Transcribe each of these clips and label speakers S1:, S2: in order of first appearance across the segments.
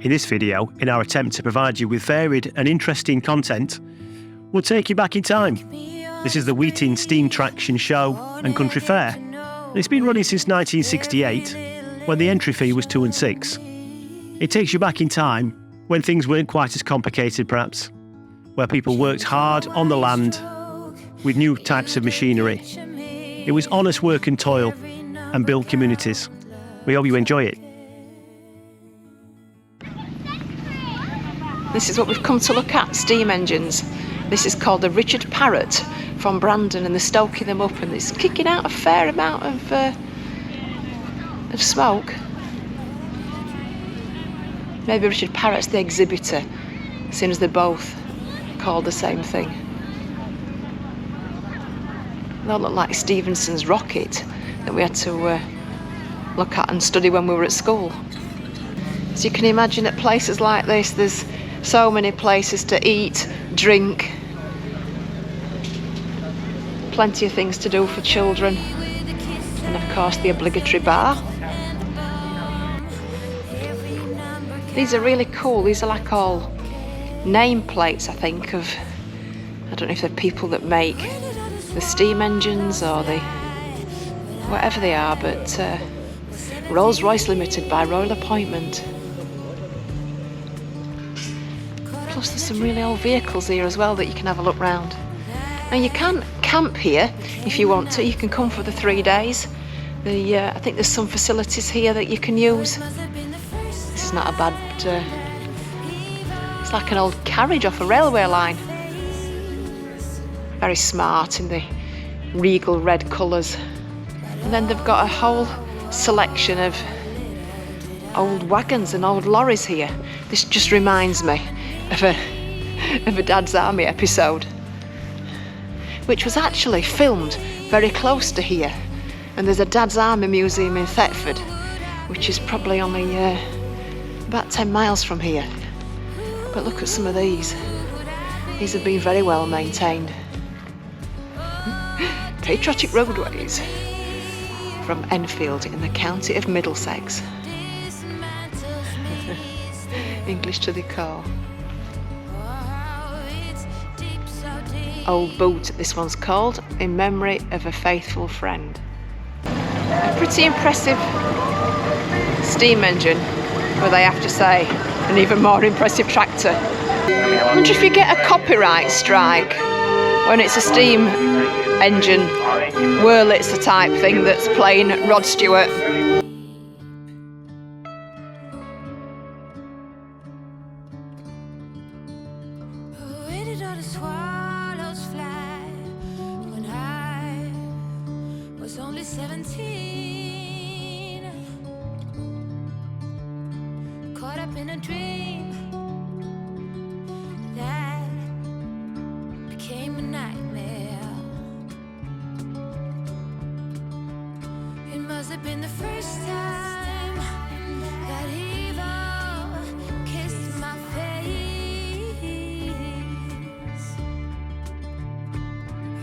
S1: In this video, in our attempt to provide you with varied and interesting content, we'll take you back in time. This is the Weeting Steam Traction Show and Country Fair. And it's been running since 1968, when the entry fee was 2 and 6. It takes you back in time when things weren't quite as complicated perhaps, where people worked hard on the land with new types of machinery. It was honest work and toil and built communities. We hope you enjoy it.
S2: This is what we've come to look at, steam engines. This is called the Richard Parrott from Brandon, and they're stoking them up and it's kicking out a fair amount of smoke. Maybe Richard Parrott's the exhibitor, seeing as they're both called the same thing. They all look like Stephenson's rocket that we had to look at and study when we were at school. So you can imagine at places like this, there's so many places to eat, drink, plenty of things to do for children, and of course the obligatory bar. These are really cool. These are like all nameplates, I think, of, I don't know if they're people that make the steam engines or the whatever they are, but Rolls-Royce Limited by royal appointment. Plus there's some really old vehicles here as well that you can have a look round. Now you can camp here if you want to. You can come for the 3 days. I think there's some facilities here that you can use. This is not a bad, it's like an old carriage off a railway line. Very smart in the regal red colours. And then they've got a whole selection of old wagons and old lorries here. This just reminds me of a Dad's Army episode, which was actually filmed very close to here. And there's a Dad's Army museum in Thetford, which is probably only about 10 miles from here. But look at some of these. These have been very well maintained. Patriotic roadways from Enfield in the county of Middlesex. English to the core. Old Boot, this one's called, in memory of a faithful friend. A pretty impressive steam engine, but I have to say, an even more impressive tractor. I wonder if you get a copyright strike when it's a steam engine, Wurlitzer type thing that's playing Rod Stewart.
S3: Only 17, caught up in a dream that became a nightmare. It must have been the first time that evil kissed my face.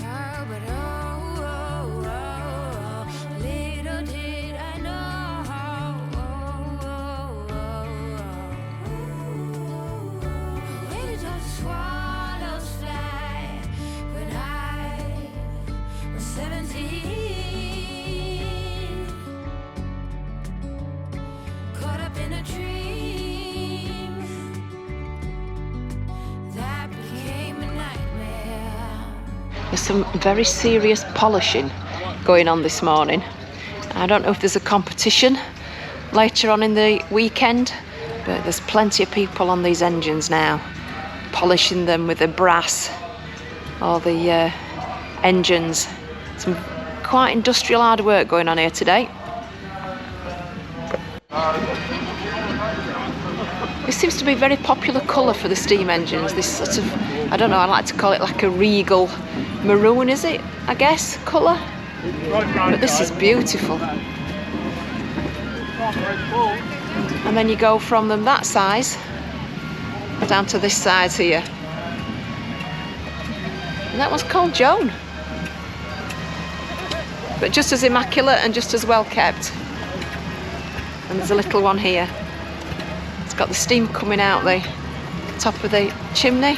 S3: Oh, but
S2: there's some very serious polishing going on this morning. I don't know if there's a competition later on in the weekend, but there's plenty of people on these engines now, polishing them with the brass or the engines. Some quite industrial hard work going on here today. This seems to be a very popular colour for the steam engines, this sort of, I don't know, I like to call it like a regal maroon, is it, I guess, colour? But this is beautiful. And then you go from them that size down to this size here. And that one's called Joan. But just as immaculate and just as well kept. And there's a little one here. It's got the steam coming out the top of the chimney,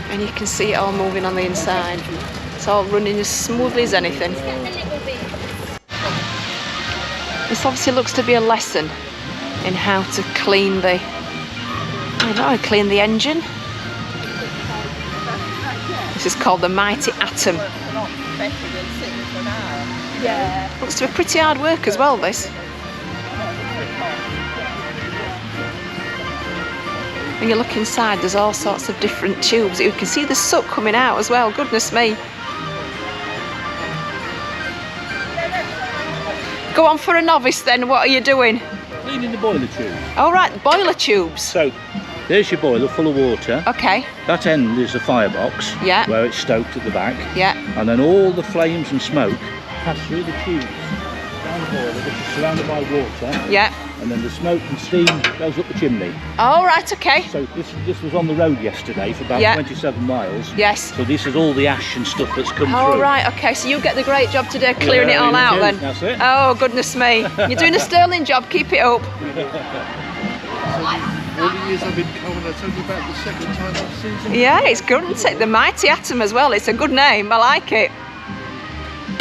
S2: and you can see it all moving on the inside. It's all running as smoothly as anything. This obviously looks to be a lesson in how to clean the, clean the engine. This is called the Mighty Atom. Yeah. Looks to be pretty hard work as well, this. When you look inside, there's all sorts of different tubes. You can see the soot coming out as well, goodness me. Go on, for a novice then, what are you doing?
S4: Cleaning the boiler tube.
S2: Oh right, boiler tubes.
S4: So, there's your boiler full of water.
S2: Okay.
S4: That end is the firebox,
S2: Yeah.
S4: where it's stoked at the back.
S2: Yeah.
S4: And then all the flames and smoke pass through the tubes down the boiler, which is surrounded by water.
S2: Yeah.
S4: And then the smoke and steam goes up the chimney.
S2: Oh right, okay.
S4: So this was on the road yesterday for about 27 miles.
S2: Yes.
S4: So this is all the ash and stuff that's come
S2: Oh
S4: through.
S2: right, okay. So you get the great job today clearing it all out then.
S4: That's it.
S2: Oh goodness me. You're doing a sterling job, keep it up.
S5: All the years I've been coming, it's only about the second time I've seen them.
S2: Yeah, it's good, isn't it? The Mighty Atom as well. It's a good name. I like it.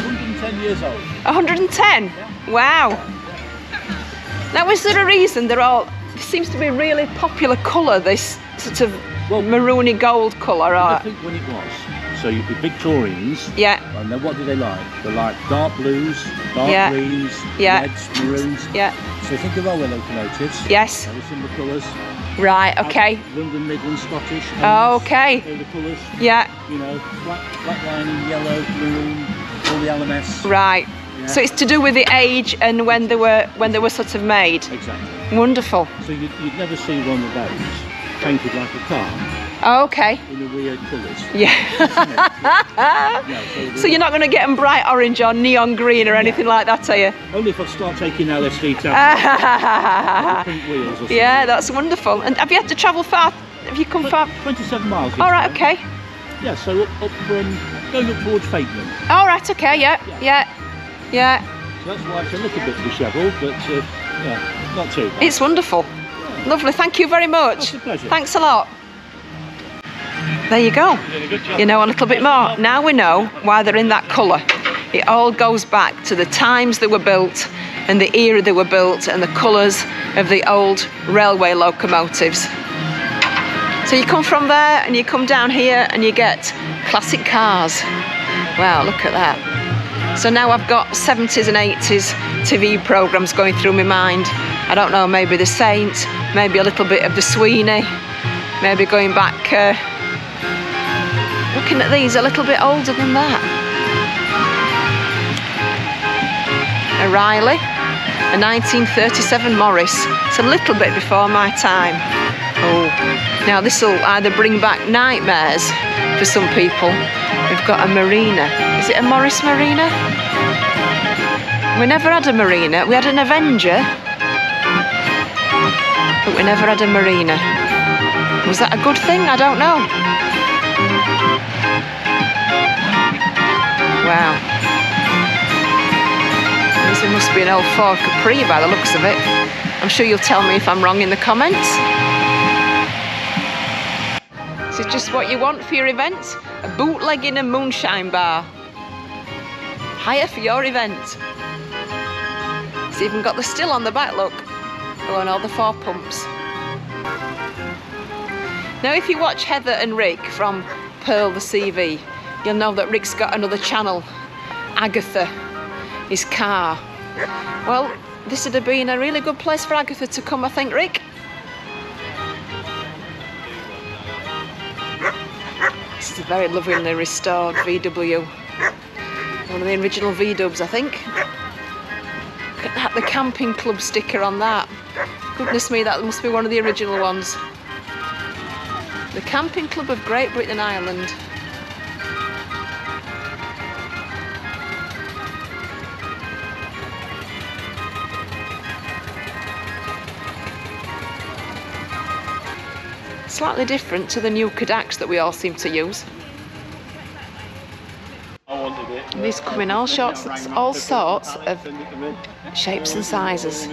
S4: 110 years old.
S2: 110? Wow. Now, is there a reason they're all... This seems to be a really popular colour, this sort of maroony gold colour.
S4: I think when it was. So you'd be Victorians.
S2: Yeah.
S4: And then what do they like? They like dark blues, dark greens, reds, maroons.
S2: Yeah.
S4: So think of railway locomotives.
S2: Yes.
S4: Very similar colours.
S2: Right, okay.
S4: London, Midland, Scottish.
S2: Oh, okay.
S4: All the colours.
S2: Yeah.
S4: You know, black lining, yellow, maroon, all the LMS.
S2: Right.
S4: Yeah.
S2: So it's to do with the age and when they were sort of made.
S4: Exactly.
S2: Wonderful.
S4: So you'd never see one of those painted like a car
S2: Oh, okay.
S4: in the weird colours.
S2: Yeah. So you're not going to get them bright orange or neon green or anything like that, are you?
S4: Only if I start taking LSD tablets. Pink wheels or something.
S2: Yeah, that's wonderful. And have you had to travel far? Have you come far?
S4: 27 miles.
S2: All right, okay.
S4: Yeah, so up from going up towards Fakenham.
S2: All right, okay, yeah.
S4: So that's why it's a little bit dishevelled, but yeah, not too bad.
S2: It's wonderful.
S4: Yeah.
S2: Lovely, thank you very much.
S4: That's a pleasure.
S2: Thanks a lot. There you go. You know a little bit more. Now we know why they're in that colour. It all goes back to the times they were built and the era they were built and the colours of the old railway locomotives. So you come from there and you come down here and you get classic cars. Wow, look at that. So now I've got 70s and 80s TV programmes going through my mind. I don't know, maybe The Saint, maybe a little bit of The Sweeney, maybe going back, looking at these a little bit older than that. A Riley, a 1937 Morris. It's a little bit before my time. Oh, now this will either bring back nightmares for some people. We've got a Marina. Is it a Morris Marina? We never had a Marina. We had an Avenger, but we never had a Marina. Was that a good thing? I don't know. Wow. This must be an old Ford Capri by the looks of it. I'm sure you'll tell me if I'm wrong in the comments. Is it just what you want for your event? A bootlegging and moonshine bar. Hire for your event. It's even got the still on the back, look. Oh, and all the 4 pumps. Now if you watch Heather and Rick from Pearl the CV, you'll know that Rick's got another channel, Agatha, his car. Well, this would have been a really good place for Agatha to come, I think, Rick. This is a very lovingly restored VW. One of the original V-dubs, I think. Look at that, the camping club sticker on that. Goodness me, that must be one of the original ones. The Camping Club of Great Britain Ireland. Slightly different to the new Kodaks that we all seem to use. These come in all sorts of shapes and sizes.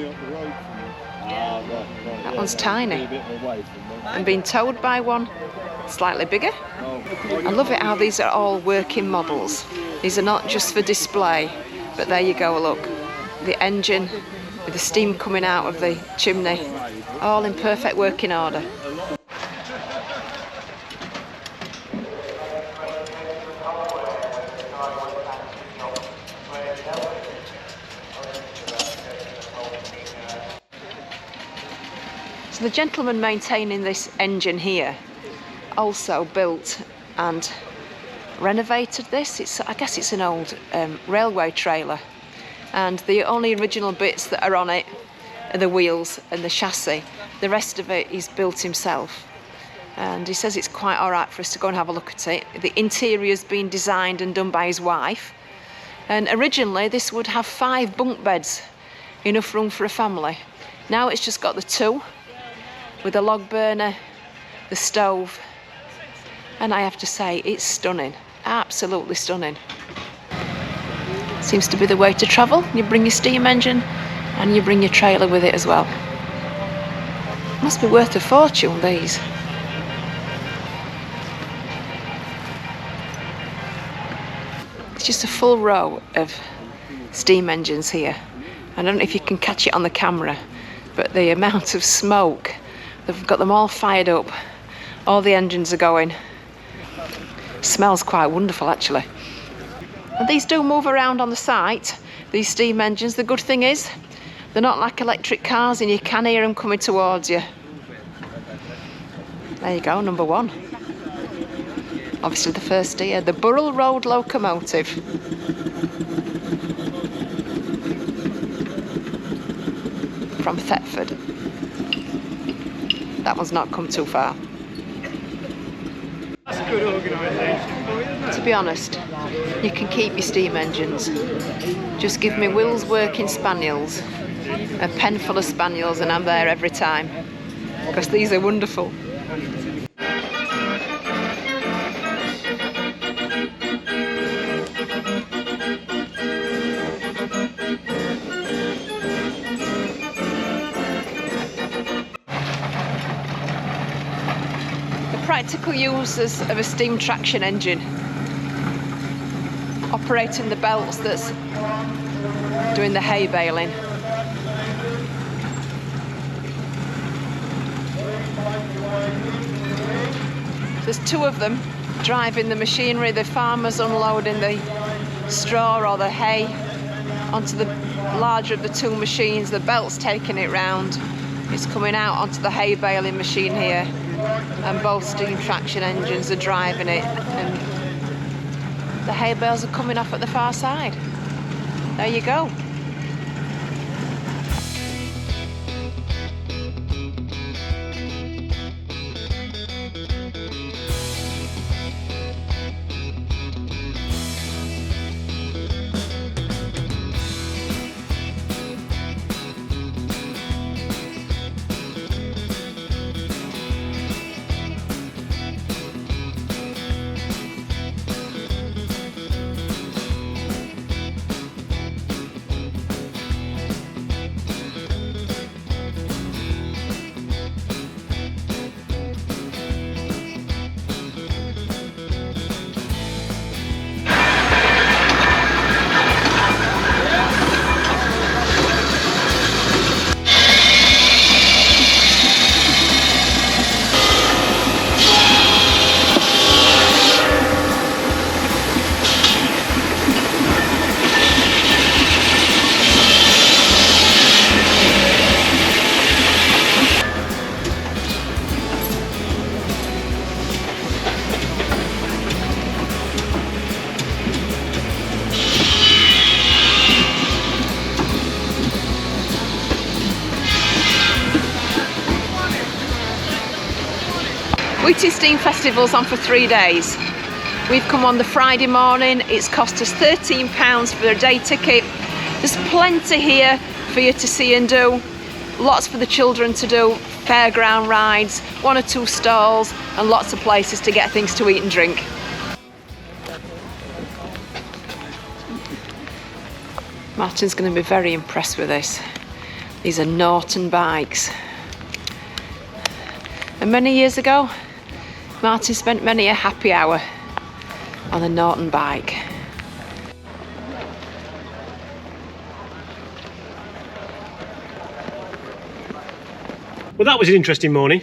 S2: That one's tiny. And being towed by one slightly bigger. I love it how these are all working models. These are not just for display, but there you go, look. The engine with the steam coming out of the chimney, all in perfect working order. So the gentleman maintaining this engine here also built and renovated this. I guess it's an old railway trailer, and the only original bits that are on it are the wheels and the chassis. The rest of it he's built himself, and he says it's quite all right for us to go and have a look at it. The interior's been designed and done by his wife, and originally this would have 5 bunk beds, enough room for a family. Now it's just got the 2 with the log burner, the stove, and I have to say it's stunning, absolutely stunning. Seems to be the way to travel. You bring your steam engine and you bring your trailer with it as well. Must be worth a fortune, these. It's just a full row of steam engines here. I don't know if you can catch it on the camera, but the amount of smoke, they've got them all fired up. All the engines are going. Smells quite wonderful, actually. And these do move around on the site, these steam engines. The good thing is, they're not like electric cars and you can hear them coming towards you. There you go, number 1. Obviously the first here, the Burrell Road locomotive. From Thetford. That one's not come too far.
S5: Good organisation for you, isn't it?
S2: To be honest, you can keep your steam engines. Just give me Will's working spaniels, a pen full of spaniels, and I'm there every time. Because these are wonderful. Practical uses of a steam traction engine. Operating the belts that's doing the hay baling. There's 2 of them driving the machinery. The farmers unloading the straw or the hay onto the larger of the 2 machines. The belt's taking it round. It's coming out onto the hay baling machine here, and both steam traction engines are driving it, and the hay bales are coming off at the far side. There you go. Weeting Steam Festival's on for 3 days. We've come on the Friday morning. It's cost us £13 for a day ticket. There's plenty here for you to see and do. Lots for the children to do, fairground rides, 1 or 2 stalls, and lots of places to get things to eat and drink. Martin's going to be very impressed with this. These are Norton bikes. And many years ago, Martin spent many a happy hour on a Norton bike.
S1: Well, that was an interesting morning.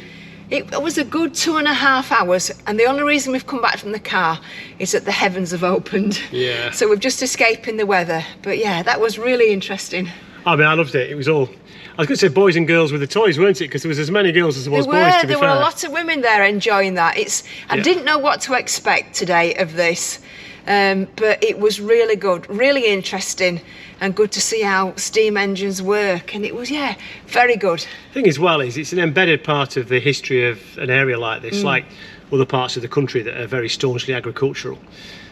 S2: It was a good 2.5 hours, and the only reason we've come back from the car is that the heavens have opened.
S1: Yeah.
S2: So we're just escaping the weather. But yeah, that was really interesting.
S1: I mean, I loved it. It was all, I was going to say boys and girls with the toys, weren't it? Because there was as many girls as there was boys, to be
S2: There
S1: fair.
S2: were a lot of women there enjoying that. I
S1: Yeah.
S2: didn't know what to expect today of this, but it was really good, really interesting, and good to see how steam engines work. And it was, yeah, very good.
S1: The thing as well is it's an embedded part of the history of an area like this, like other parts of the country that are very staunchly agricultural.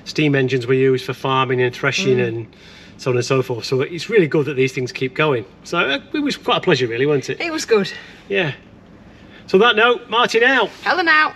S1: Steam engines were used for farming and threshing and so on and so forth. So it's really good that these things keep going. So it was quite a pleasure, really, wasn't it?
S2: It was good.
S1: Yeah. So on that note, Martin out.
S2: Helen out.